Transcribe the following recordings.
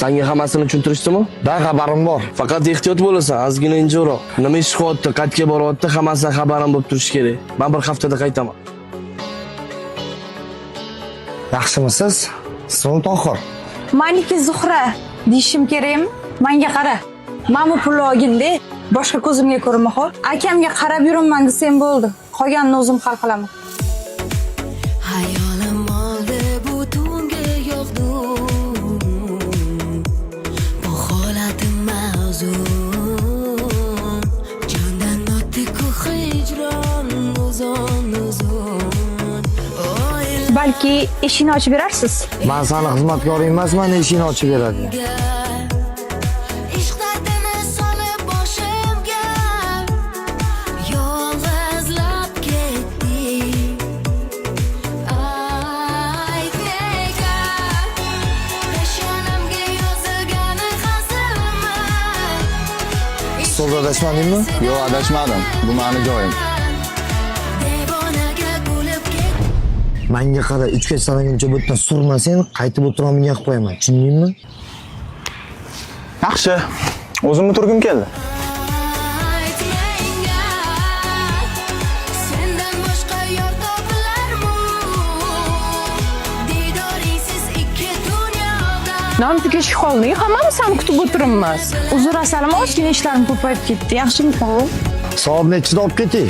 Senga hammasini tushuntirishdimi? Da xabarim bor. Faqat ehtiyot bo'lasan, ozgina injiroq. Nima ish qilyapti, qayerga boryapti, hammasidan xabarim bo'lib turishi kerak. Men bir haftada qaytaman. Yaxshimisiz? Ismim Tohir. Maniki Zuhra deyishim kerakmi? Menga qara. Men bu pulni olgin-da, boshqa ko'zimga ko'rinma xo'p. Akamga qarab yuraman desam bo'ldi. Qolganini o'zim hal qilaman. Hayolim oldi bu tunga yo'qdu. Bu holatim ma'zur. Jondan o'tdi-ku hijron uzun. Balki eshikni ochib berarsiz. Men seni xizmatkoring emasman, eshikni ochib beradi. So'z adashmadingmi? Yo'q, adashmadim. Bu meni joyim. Menga qara, 3 ga sanaguncha bu yerdan surmasang, qaytib o'tiraman qilib qo'yaman. Tushundingmi? Yaxshi. O'zimni turgim keldi. Non tugash holni hammamiz ham kutib o'tiribmiz. Uzr asalim, ozgina ishlarim ko'payib ketdi. Yaxshimi? Soat nechida olib ketay?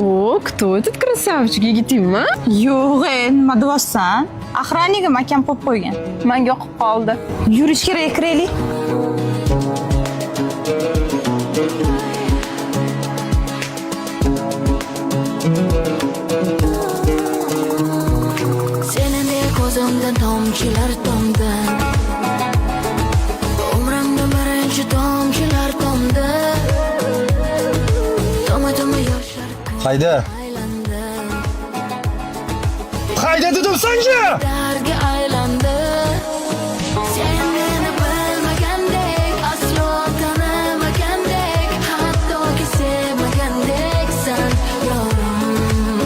О, кто этот красавчик, yigitimi? Yo'q, nima deyapsan? Охранниga makam qo'yib qo'ygan. Menga yoqib qoldi. Yurish kerak, kiraylik. Senindek ko'zimdan tomchilar tomdi. Umrimda birinchi tomchilar tomdi. Toma yoshlar Hayda. Hayda dedim senga. darga aylandi. Sen meni bilmagandek, aslo tanimagandek, hattoki sevmagandeksan yorim.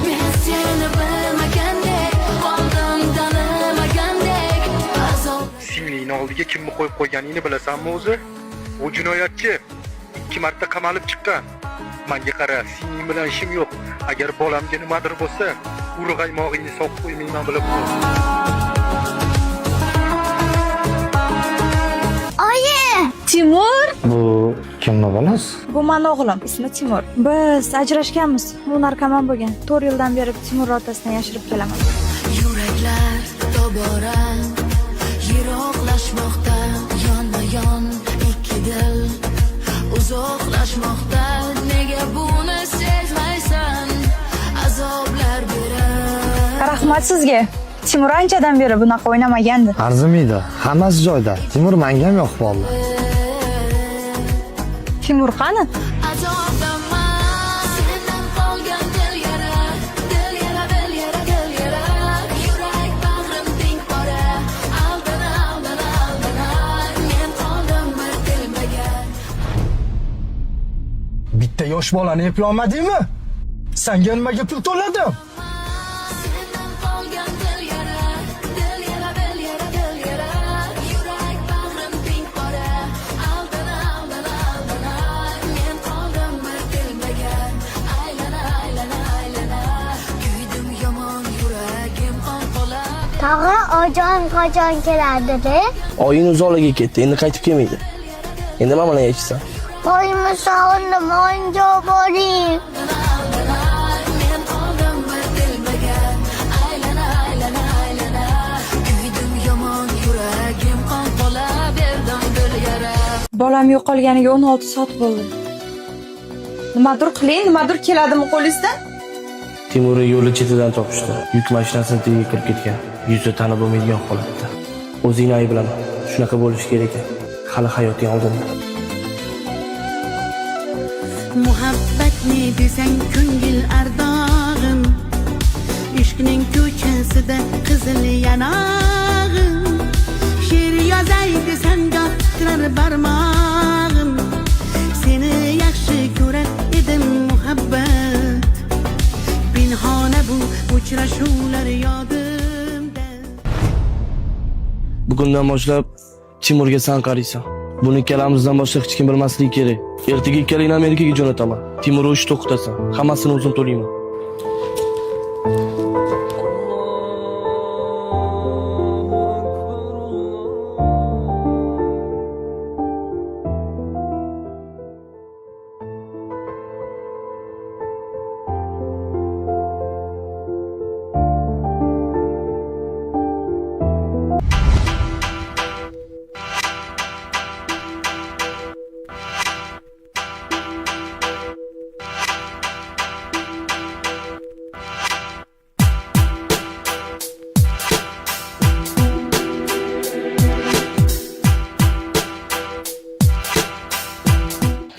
Men seni bilmagandek, qoldim tanimagandek, azob. Singlingni oldiga kimni qo'yib qo'yganingni bilasanmi o'zi? U jinoyatchi. 2 marta qamalib chiqqan. Menga qara, singling bilan ishim yo'q. Agar bolamga nimadir bo'lsa, urg'aymog'ingni soqib qo'ymayman bilib qo'y. Oyi, Timur. Bu kimni bolasi? Bu meni o'g'lim, ismi Timur. Biz ajrashganmiz. U narkoman bo'lgan. 4 yildan beri Timur otasidan yashirib kelaman. Yuraklar tobora yiroqlashmoqda, yonma-yon ikki dil uzoqlashmoqda. Nega buni sezmaysan? Azoblar berib. Rahmat sizga. Timur anchadan beri bunaqa o'ynamagandi. Arzimaydi. Hammasi joyida. Timur menga ham yoqib qoldi. Timur qani? Azobdaman, sendan qolgan dil yara. Yurak bag'rim teng qora. Aldana, men qoldim bir tilmagan. Bitta yosh bolani eplolmadingmi? Senga nimaga pul to'ladim? Sendan qolgan dil yara. Yurak bag'rim teng qora. Aldana, men qoldim bir tilmagan. Aylana. Kuydim yomon yuragim qon qolab. Tog'a ojon qachon keladi? Oying uzoqlarga ketdi, endi qaytib kelmaydi. Endi nima bilan yashaysan? Oyimni sog'indim, oyimga boring. Men qoldim bir tilmagan. Aylana. Kuydim yomon yuragim qon qolab. Berdim dil yara. Bolam yo'qolganiga 16 soat bo'ldi. Nimadir qiling, nimadir keladimi qo'lingizdan? Timurni yo'li chetidan topishdi. Yuk mashinasini tagiga kirib ketgan. Yuzi tanib bo'lmaydigan holatda. O'zingni ayblaman. Shunaqa bo'lishi kerak ekan. Hali hayoting oldinda. Muhabbatni desang ko'ngil ardog'im, ishqning ko'chasida qizil yanog'im. She'r yozay desang goh titrar barmog'im. Seni yaxshi ko'rar edim muhabbat, pinhona bu uchrashuvlar yodimda. Bugundan boshlab Timurga san qaraysan. Buni ikkalamizdan boshqa hech kim bilmasligi kerak. Ertaga ikkalangni Amerikaga jo'nataman. Timurni ishni to'xtatasan. Hammasini o'zim to'layman.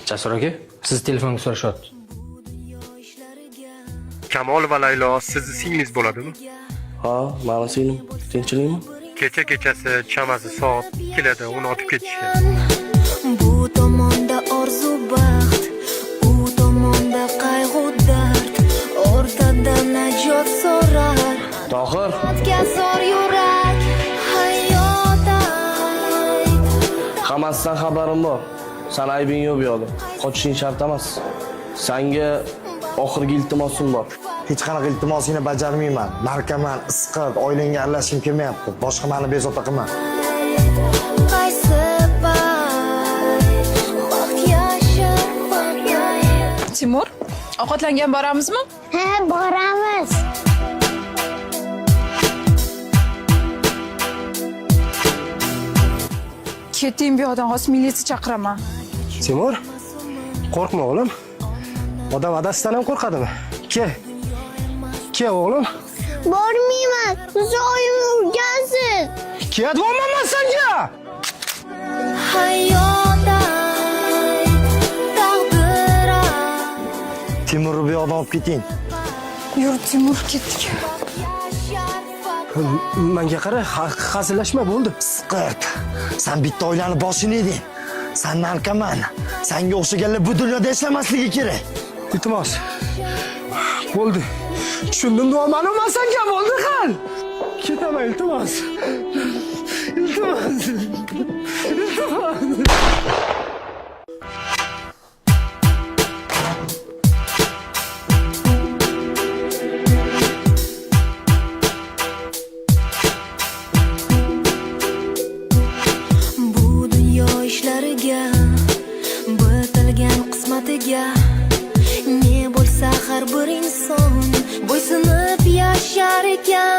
Jasur aka, siz telefonga so'rashyapti. Kamol va Laylo sizni singlingiz bo'ladimi? Ha, mana singlim. Tinchlikmi? Kecha kechasi chamasi soat 2da uni otib ketishgan. Bu tomonda orzu baxt, u tomonda qayg'u dard, o'rtada najot so'rar. Tohir, Zor yurak, hayot ayt. hammasidan xabarim bor. San aybing yo'q bu yoqda. Qochishing shart emas. Senga oxirgi iltimosim bor. Hech qanaqa iltimosingni bajarmayman. Narkoman, isqir, oilangga aralashishim kelmayapti. Boshqa meni bezovta qilma. Qaysi payt vaqt yashab Timur, ovqatlangan boramizmi? Ha, boramiz. Keting bu yoqdan, hozir militsiya chaqiraman. Timur, qo'rqma o'g'lim. Odam adasidan ham qo'rqadimi? Ke o'g'lim. Bormayman. Zo'yim urgansiz. Ke deyapman senga. hayot ayt, taqdir ayt. Timurni bu yoqdan olib keting. Yur Timur, ketdik. Menga qara, hazillashma bo'ldi. Isqir. Sen bitta oilani boshini eding. Sen narkoman. Senga o'xshaganlar bu dunyoda yashamasligi kerak. Iltimos. Bo'ldi. Tushundim, duomanim men senga bo'ldi qal. Ketaman, iltimos. Iltimos. Bu dunyo ishlariga, bitilgan qismatiga ne bo'lsa har bir inson bo'ysunib yashar ekan.